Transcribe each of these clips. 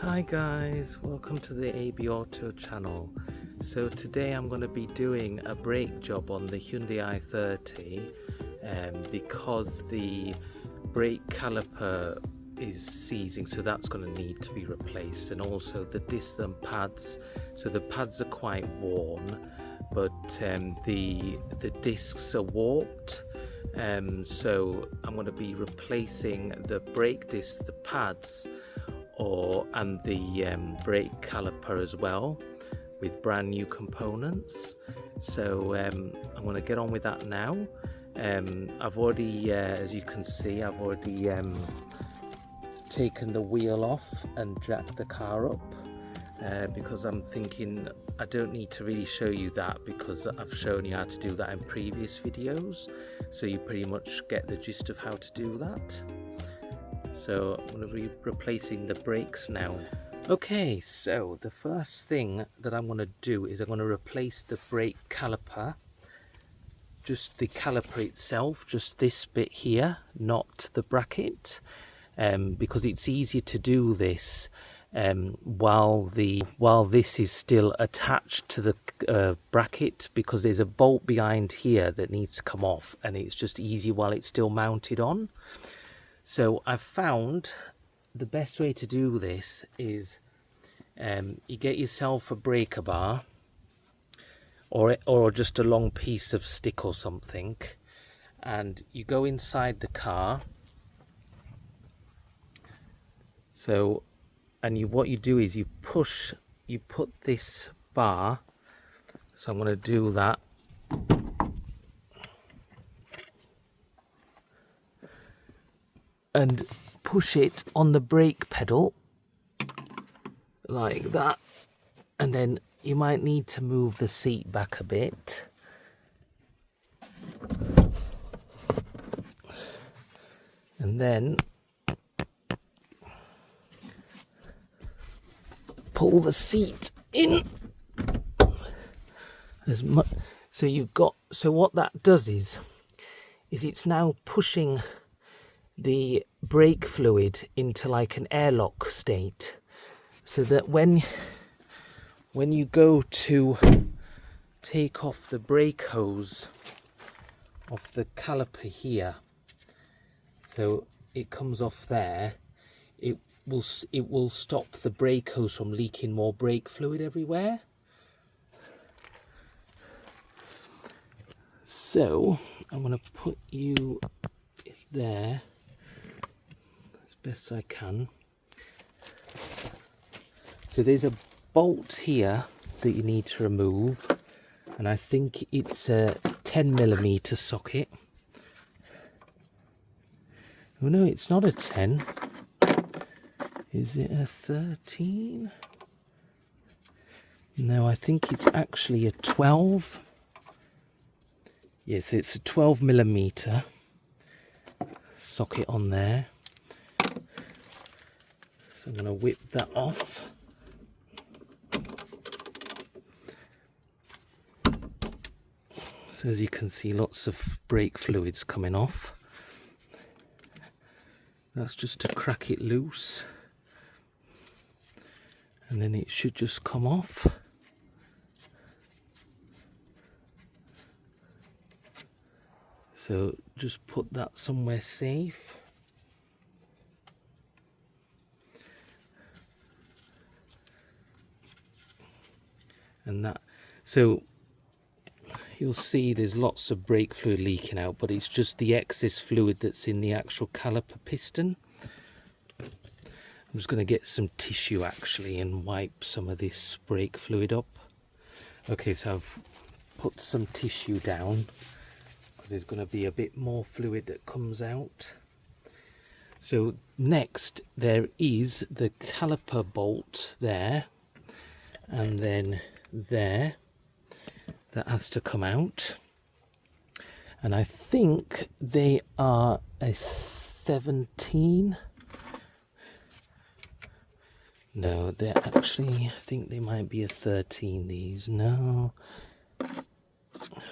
Hi guys, welcome to the AB Auto channel. So today I'm going to be doing a brake job on the Hyundai I30 because the brake caliper is seizing, so that's going to need to be replaced, and also the discs and pads. So the pads are quite worn, but the discs are warped. So I'm going to be replacing the brake discs, the pads, and the brake caliper as well with brand new components. So I'm going to get on with that now. I've already, as you can see, I've already taken the wheel off and jacked the car up because I'm thinking I don't need to really show you that because I've shown you how to do that in previous videos, so you pretty much get the gist of how to do that. So I'm going to be replacing the brakes now. Okay, so the first thing that I'm going to do is I'm going to replace the brake caliper. Just the caliper itself, just this bit here, not the bracket, because it's easier to do this while this is still attached to the bracket, because there's a bolt behind here that needs to come off, and it's just easy while it's still mounted on. So I've found the best way to do this is you get yourself a breaker bar or just a long piece of stick or something, and you go inside the car. So, and what you do is you put this bar, so I'm going to do that. And push it on the brake pedal like that, and then you might need to move the seat back a bit, and then pull the seat in as much. So what that does is it's now pushing the brake fluid into like an airlock state, so that when you go to take off the brake hose off the caliper here, so it comes off there, it will stop the brake hose from leaking more brake fluid everywhere. So I'm going to put you there as best I can. So there's a bolt here that you need to remove, and I think it's a 10mm socket. Oh no, it's not a 10. Is it a 13? No, I think it's actually a 12. Yes, it's a 12mm socket on there. So I'm going to whip that off. So as you can see, lots of brake fluids coming off. That's just to crack it loose, and then it should just come off. So just put that somewhere safe. And that, so you'll see there's lots of brake fluid leaking out, but it's just the excess fluid that's in the actual caliper piston. I'm just going to get some tissue actually and wipe some of this brake fluid up. Okay, so I've put some tissue down because there's going to be a bit more fluid that comes out. So next there is the caliper bolt there, and then there, that has to come out, and I think they are a 17. No, they're actually, I think they might be a 13, these. No,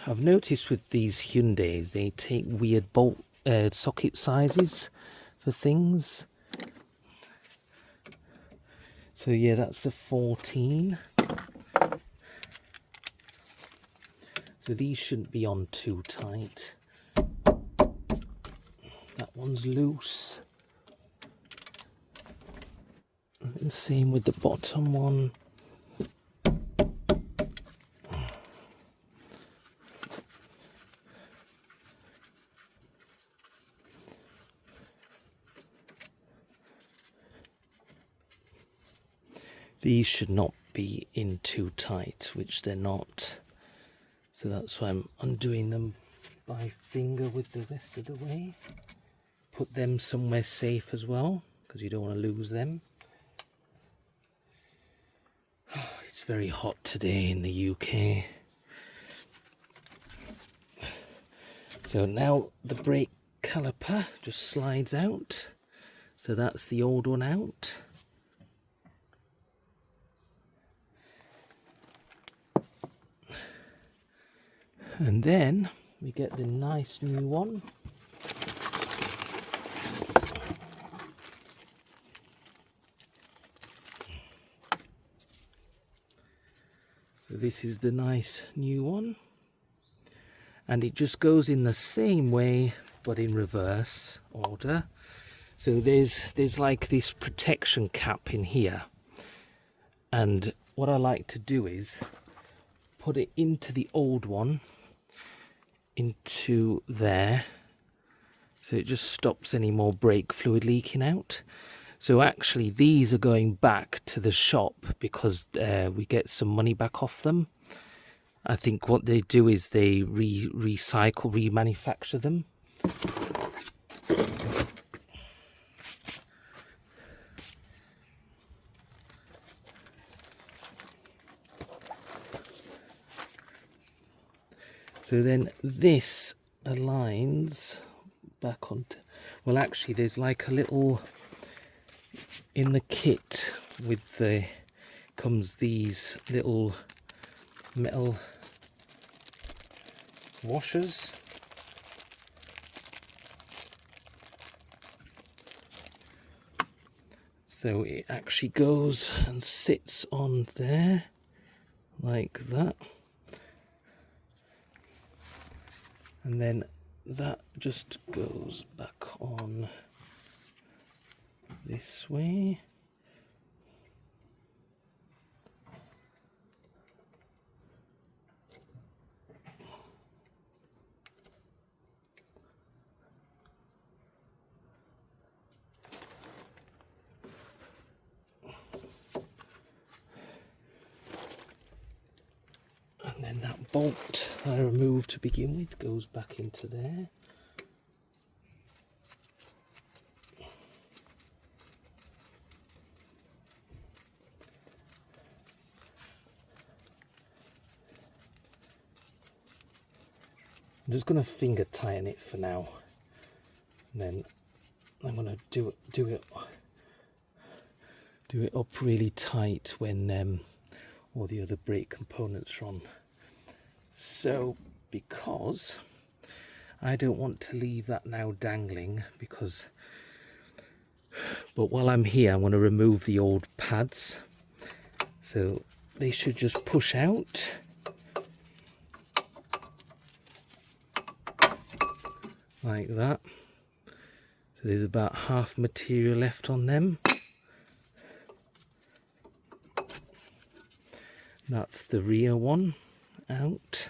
I've noticed with these Hyundais they take weird bolt socket sizes for things. So yeah, that's the 14. So these shouldn't be on too tight. That one's loose. And same with the bottom one. These should not be in too tight, which they're not. So that's why I'm undoing them by finger with the rest of the way. Put them somewhere safe as well, because you don't want to lose them. It's very hot today in the UK. So now the brake caliper just slides out. So that's the old one out. And then we get the nice new one. So this is the nice new one. And it just goes in the same way, but in reverse order. So there's like this protection cap in here. And what I like to do is put it into the old one, into there, so it just stops any more brake fluid leaking out. So actually these are going back to the shop because we get some money back off them. I think what they do is they recycle, remanufacture them. So then this aligns back onto, well actually there's like a little, in the kit with the, comes these little metal washers. So it actually goes and sits on there like that. And then that just goes back on this way. And then that bolt that I removed to begin with goes back into there. I'm just going to finger tighten it for now, and then I'm going to do it up really tight when all the other brake components are on. So because I don't want to leave that now dangling, but while I'm here I'm going to remove the old pads, so they should just push out. Like that. So there's about half material left on them. That's the rear one out.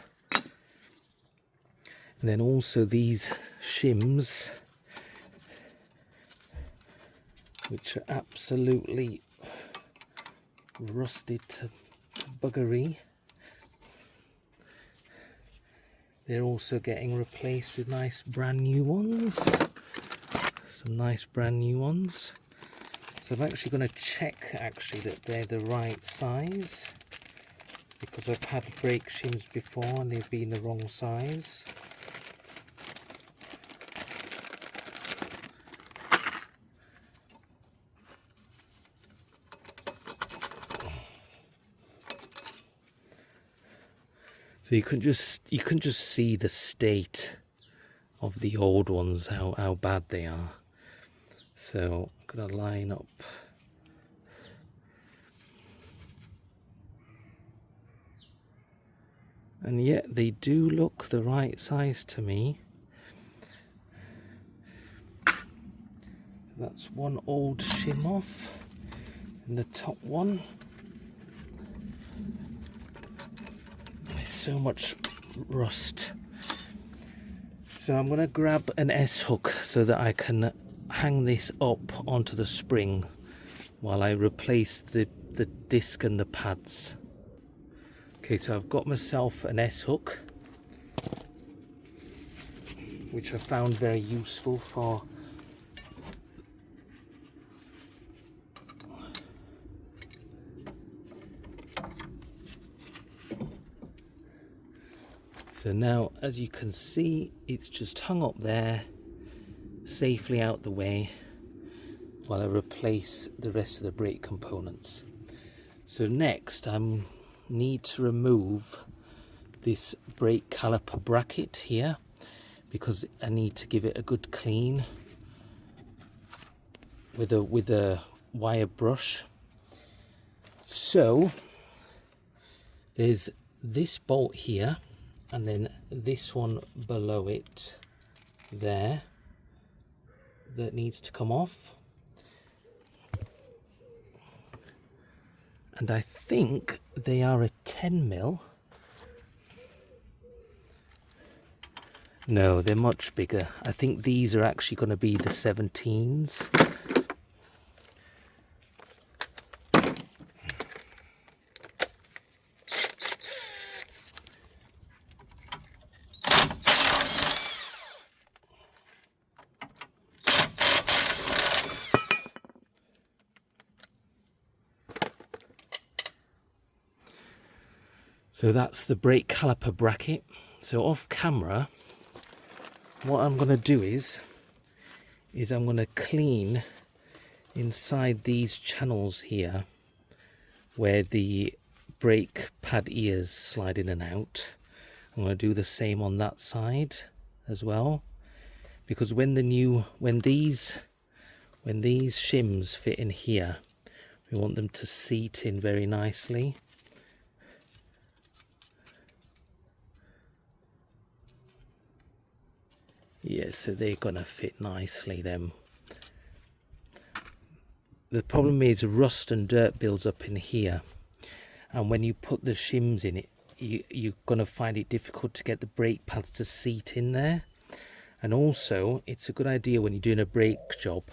And then also these shims, which are absolutely rusted to buggery. They're also getting replaced with nice brand new ones. Some nice brand new ones. So I'm actually going to check actually that they're the right size, because I've had brake shims before and they've been the wrong size. So you can just see the state of the old ones, how bad they are. So I'm gonna line up and yet they do look the right size to me. That's one old shim off, and the top one. There's so much rust. So I'm going to grab an S-hook so that I can hang this up onto the spring while I replace the disc and the pads. Okay, so I've got myself an S-hook, which I found very useful for so now, as you can see, it's just hung up there, safely out the way, while I replace the rest of the brake components. So next, I need to remove this brake caliper bracket here, because I need to give it a good clean with a wire brush. So there's this bolt here, and then this one below it there that needs to come off. And I think they are a 10mm. No, they're much bigger. I think these are actually going to be the 17s. So that's the brake caliper bracket. So off camera, what I'm going to do is I'm going to clean inside these channels here where the brake pad ears slide in and out. I'm going to do the same on that side as well, because when these shims fit in here, we want them to seat in very nicely. Yeah, so they're gonna fit nicely then. The problem is rust and dirt builds up in here, and when you put the shims in it, you're gonna find it difficult to get the brake pads to seat in there. And also, it's a good idea when you're doing a brake job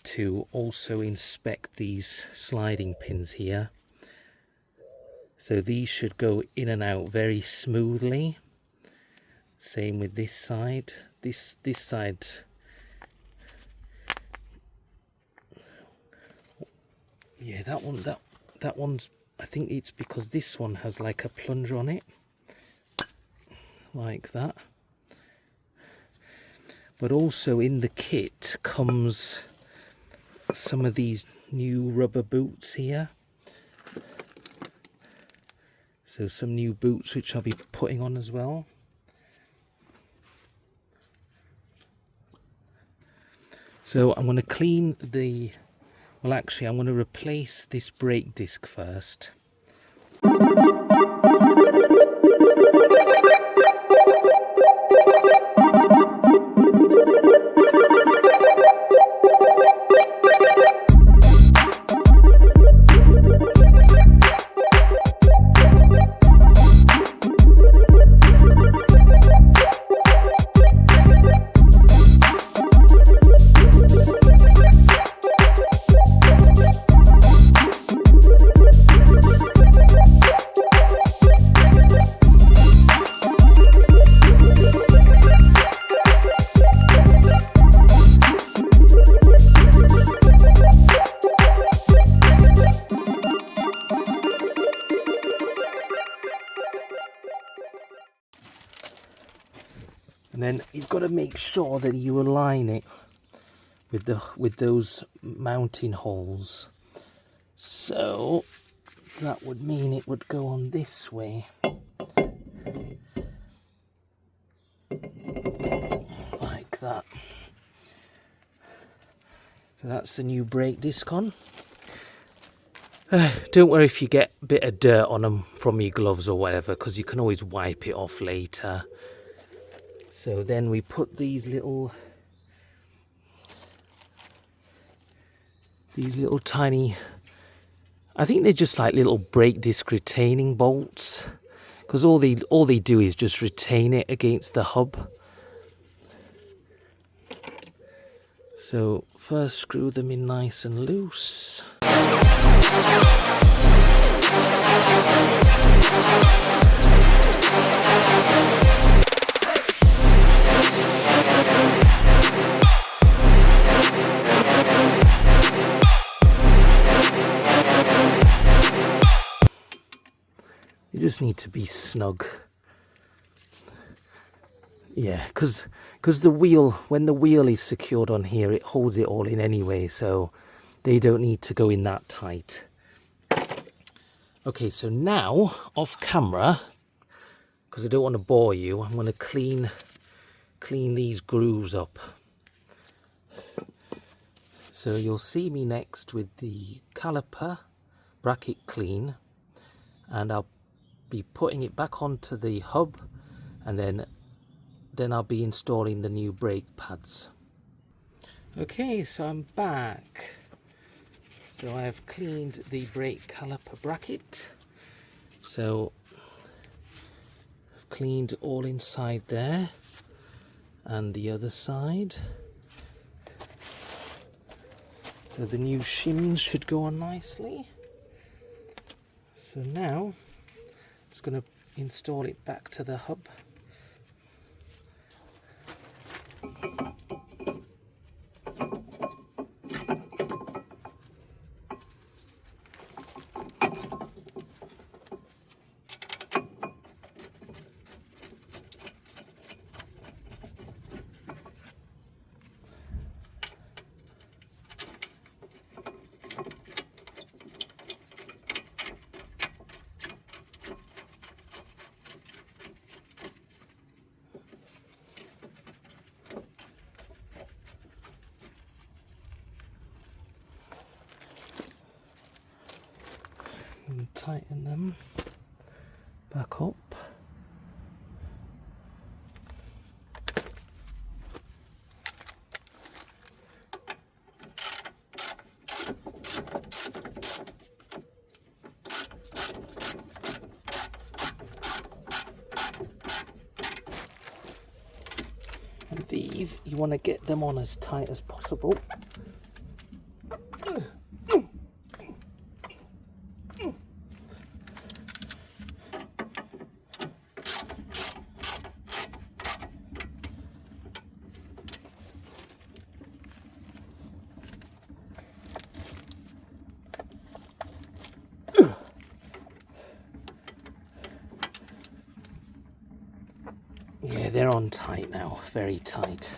to also inspect these sliding pins here. So these should go in and out very smoothly. Same with this side. This side, yeah, that one's, I think it's because this one has like a plunger on it, like that. But also in the kit comes some of these new rubber boots here. So some new boots which I'll be putting on as well. So I'm going to clean well actually I'm going to replace this brake disc first. And then you've got to make sure that you align it with those mounting holes. So that would mean it would go on this way, like that. So that's the new brake disc on. Don't worry if you get a bit of dirt on them from your gloves or whatever, because you can always wipe it off later. So then we put these little tiny, I think they're just like little brake disc retaining bolts, because all they do is just retain it against the hub. So first screw them in nice and loose. You just need to be snug. Yeah, because the wheel, when the wheel is secured on here, it holds it all in anyway, so they don't need to go in that tight. Okay, so now off camera, because I don't want to bore you, I'm going to clean these grooves up. So you'll see me next with the caliper bracket clean, and I'll be putting it back onto the hub, and then I'll be installing the new brake pads. Okay, so I'm back. So I have cleaned the brake caliper bracket. So I've cleaned all inside there and the other side. So the new shims should go on nicely. So now I'm just going to install it back to the hub. And tighten them back up. And these, you want to get them on as tight as possible. Yeah, they're on tight now, very tight.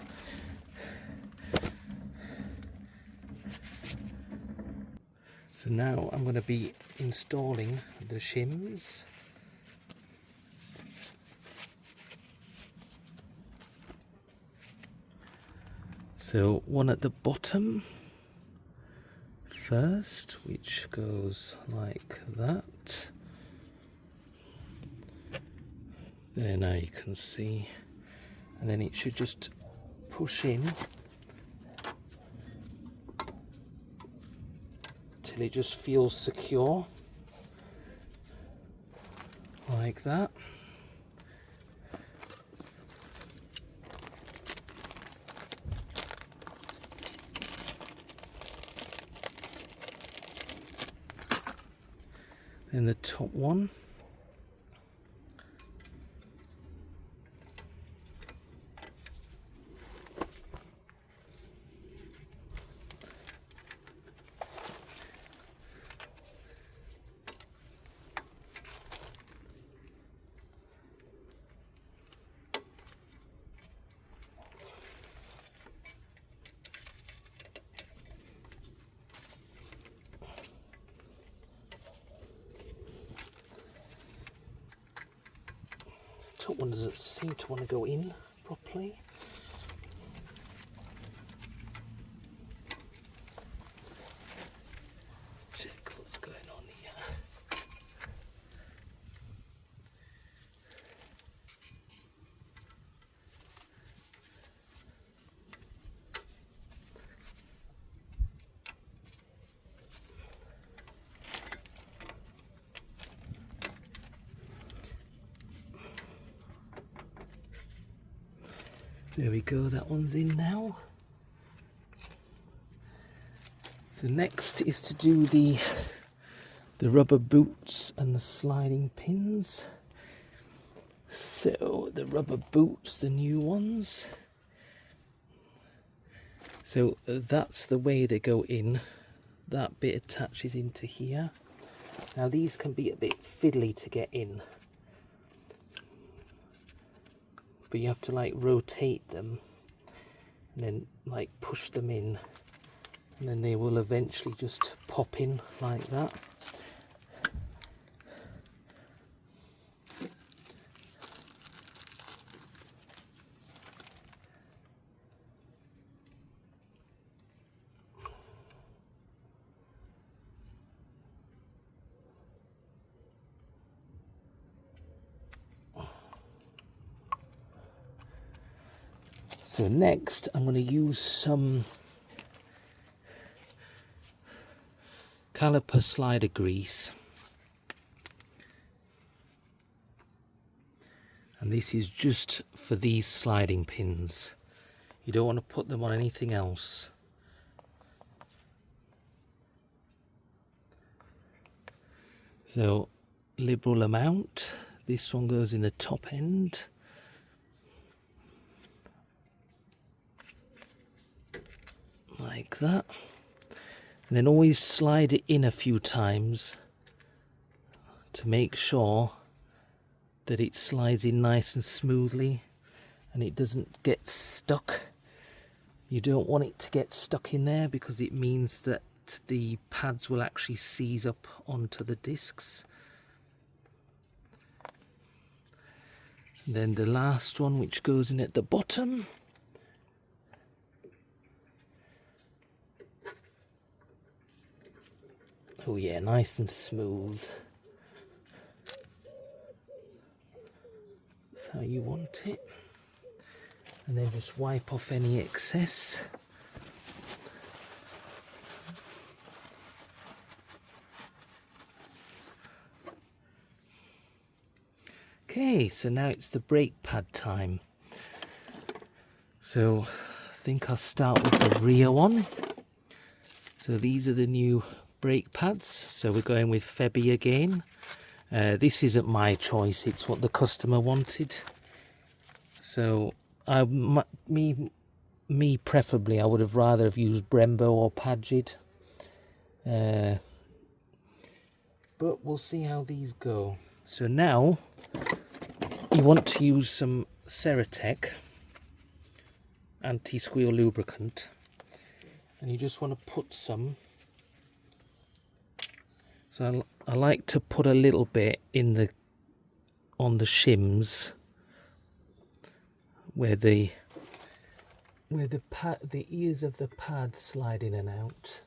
So now I'm going to be installing the shims. So one at the bottom first, which goes like that. There, now you can see, and then it should just push in till it just feels secure, like that. Then the top one. Top one doesn't seem to want to go in properly. Check what's going on There we go, that one's in now. So next is to do the rubber boots and the sliding pins. So the rubber boots, the new ones. So that's the way they go in. That bit attaches into here. Now these can be a bit fiddly to get in, but you have to like rotate them and then like push them in, and then they will eventually just pop in like that. So next I'm going to use some caliper slider grease, and this is just for these sliding pins. You don't want to put them on anything else. So liberal amount. This one goes in the top end. Like that. And then always slide it in a few times to make sure that it slides in nice and smoothly and it doesn't get stuck. You don't want it to get stuck in there because it means that the pads will actually seize up onto the discs. And then the last one, which goes in at the bottom. Oh yeah, nice and smooth. That's how you want it. And then just wipe off any excess. Okay, so now it's the brake pad time. So I think I'll start with the rear one. So these are the new brake pads. So we're going with Febby again. This isn't my choice, it's what the customer wanted. So me preferably, I would have rather have used Brembo or Padgett. But we'll see how these go. So now you want to use some Ceratec anti-squeal lubricant, and you just want to put some. So I like to put a little bit in on the shims where the ears of the pad slide in and out.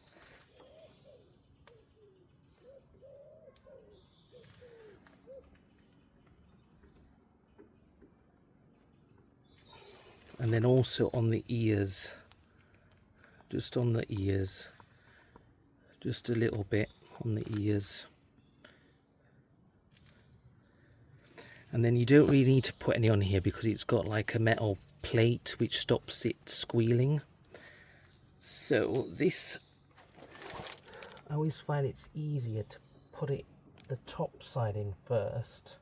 And then also on the ears, just on the ears, just a little bit on the ears. And then you don't really need to put any on here because it's got like a metal plate which stops it squealing. So this, I always find it's easier to put it the top side in first.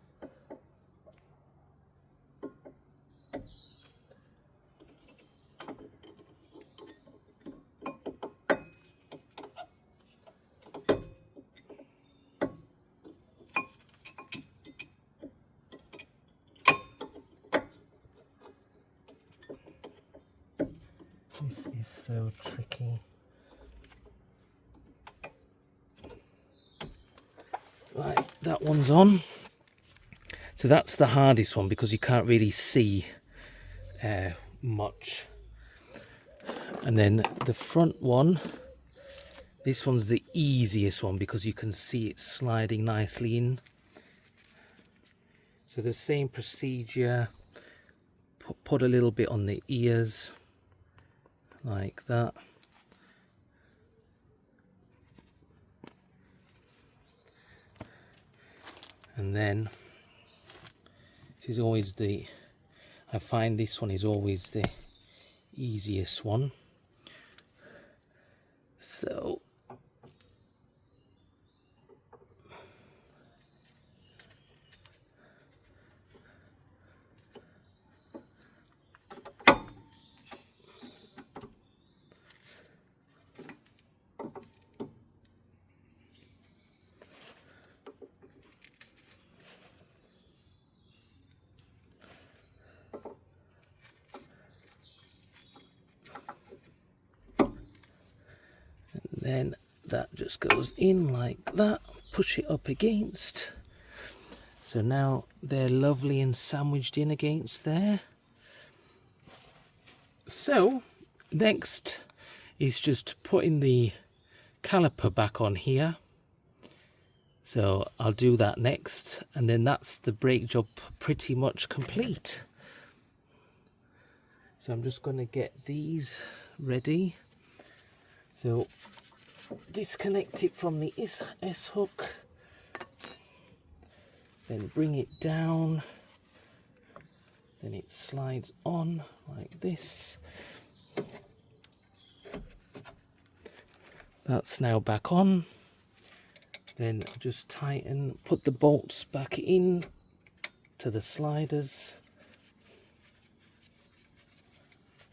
This is so tricky. Right, that one's on. So that's the hardest one because you can't really see much. And then the front one, this one's the easiest one because you can see it sliding nicely in. So the same procedure, put a little bit on the ears, like that. And then, this is always I I find this one is always the easiest one. So then that just goes in like that, push it up against. So now they're lovely and sandwiched in against there. So next is just putting the caliper back on here. So I'll do that next, and then that's the brake job pretty much complete. So I'm just going to get these ready. So disconnect it from the S hook, then bring it down, then it slides on like this. That's now back on. Then just tighten, put the bolts back in to the sliders.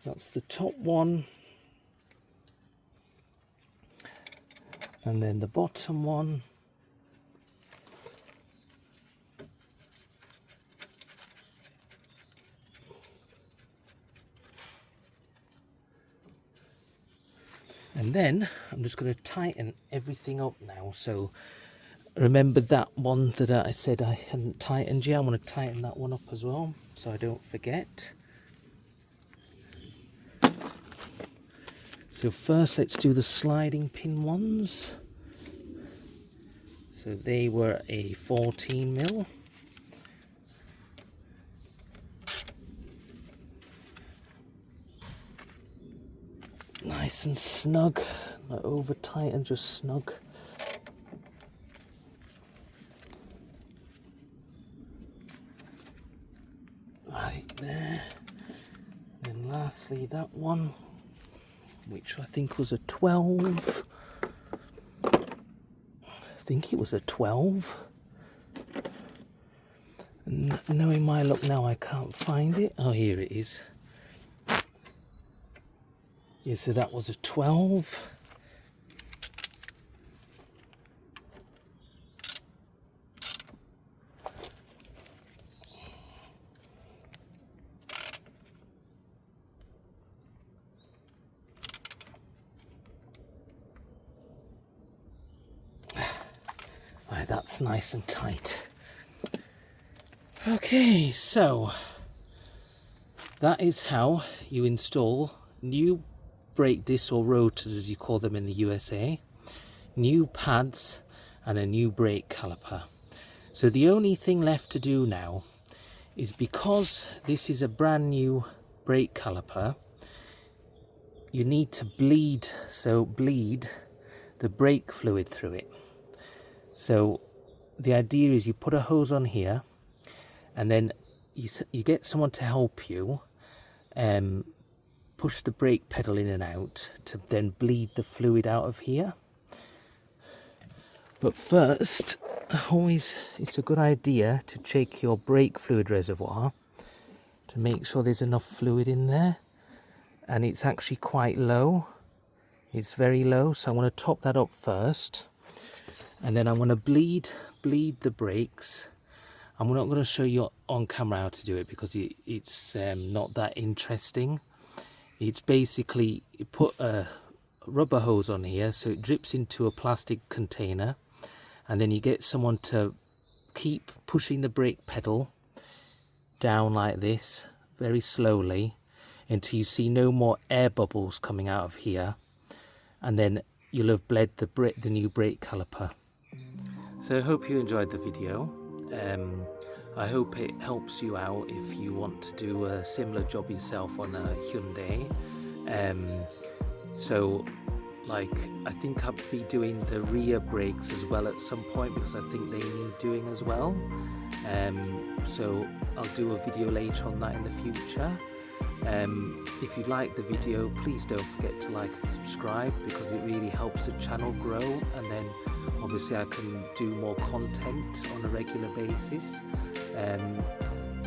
That's the top one. And then the bottom one. And then I'm just going to tighten everything up now. So remember that one that I said I hadn't tightened yet? I want to tighten that one up as well, so I don't forget. So first let's do the sliding pin ones. So they were a 14mm. Nice and snug, not over tight and just snug. Right there. And lastly that one, which I think was a 12. I think it was a 12. And knowing my luck now, I can't find it. Oh, here it is. Yeah, so that was a 12. Right, that's nice and tight. Okay, so that is how you install new brake discs, or rotors as you call them in the USA, new pads and a new brake caliper. So the only thing left to do now is, because this is a brand new brake caliper, you need to bleed the brake fluid through it. So the idea is you put a hose on here, and then you get someone to help you push the brake pedal in and out to then bleed the fluid out of here. But first, always it's a good idea to check your brake fluid reservoir to make sure there's enough fluid in there, and it's actually quite low. It's very low, so I want to top that up first, and then I want to bleed the brakes. I'm not going to show you on camera how to do it because it's not that interesting. It's basically, you put a rubber hose on here so it drips into a plastic container, and then you get someone to keep pushing the brake pedal down like this very slowly until you see no more air bubbles coming out of here, and then you'll have bled the new brake caliper. So I hope you enjoyed the video. I hope it helps you out if you want to do a similar job yourself on a Hyundai. So like, I think I'll be doing the rear brakes as well at some point, because I think they need doing as well. So I'll do a video later on that in the future. If you like the video, please don't forget to like and subscribe, because it really helps the channel grow, and then obviously I can do more content on a regular basis.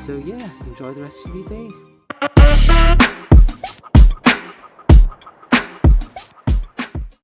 So yeah, enjoy the rest of your day.